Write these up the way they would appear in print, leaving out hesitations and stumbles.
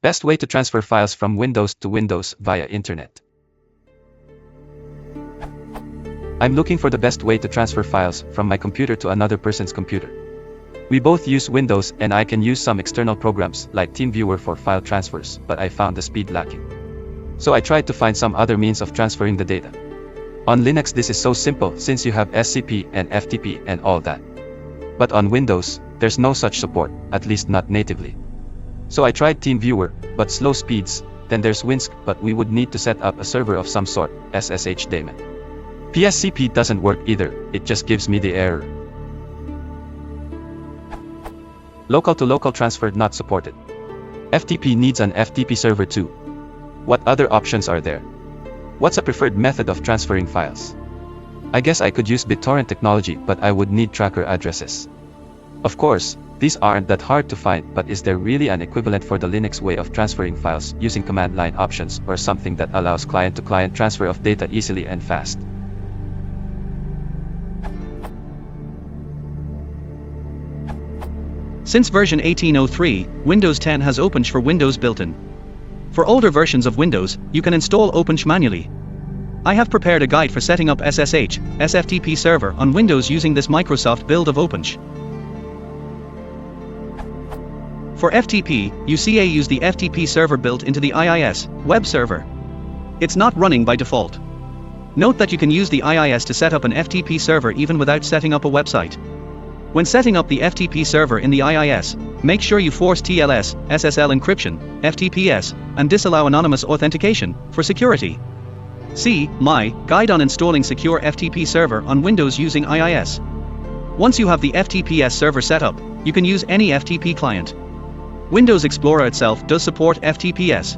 Best way to transfer files from Windows to Windows via Internet. I'm looking for the best way to transfer files from my computer to another person's computer. We both use Windows and I can use some external programs like TeamViewer for file transfers, but I found the speed lacking. So I tried to find some other means of transferring the data. On Linux this is so simple since you have SCP and FTP and all that. But on Windows, there's no such support, at least not natively. So I tried TeamViewer, but slow speeds, then there's Winsk, but we would need to set up a server of some sort, SSH daemon. PSCP doesn't work either, it just gives me the error. Local to local transfer not supported. FTP needs an FTP server too. What other options are there? What's a preferred method of transferring files? I guess I could use BitTorrent technology, but I would need tracker addresses. Of course, these aren't that hard to find, but is there really an equivalent for the Linux way of transferring files using command line options or something that allows client-to-client transfer of data easily and fast? Since version 1803, Windows 10 has OpenSH for Windows built-in. For older versions of Windows, you can install OpenSH manually. I have prepared a guide for setting up SSH, SFTP server on Windows using this Microsoft build of OpenSH. For FTP, UCA use the FTP server built into the IIS web server. It's not running by default. Note that you can use the IIS to set up an FTP server even without setting up a website. When setting up the FTP server in the IIS, make sure you force TLS, SSL encryption, FTPS, and disallow anonymous authentication for security. See my guide on installing secure FTP server on Windows using IIS. Once you have the FTPS server set up, you can use any FTP client. Windows Explorer itself does support FTPS.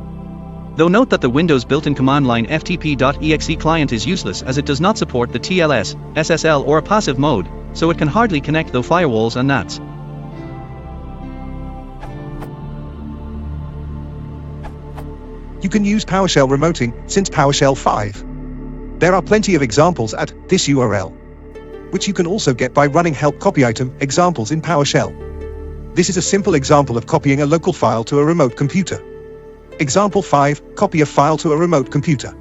Though note that the Windows built-in command line ftp.exe client is useless as it does not support the TLS, SSL or a passive mode, so it can hardly connect though firewalls and NATs. You can use PowerShell remoting since PowerShell 5. There are plenty of examples at this URL, which you can also get by running help copy item examples in PowerShell. This is a simple example of copying a local file to a remote computer. Example 5, copy a file to a remote computer.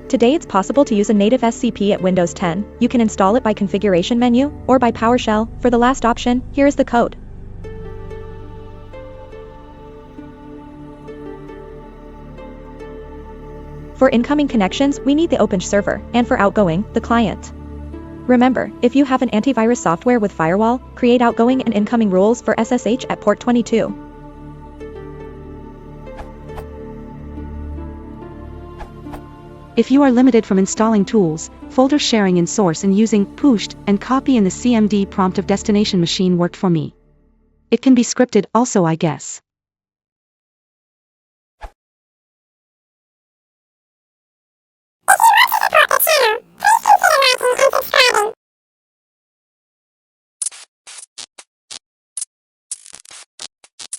Today it's possible to use a native SCP at Windows 10. You can install it by configuration menu, or by PowerShell. For the last option, here is the code. For incoming connections, we need the OpenSH server, and for outgoing, the client. Remember, if you have an antivirus software with firewall, create outgoing and incoming rules for SSH at port 22. If you are limited from installing tools, folder sharing in source and using pushed and copy in the CMD prompt of destination machine worked for me. It can be scripted also, I guess.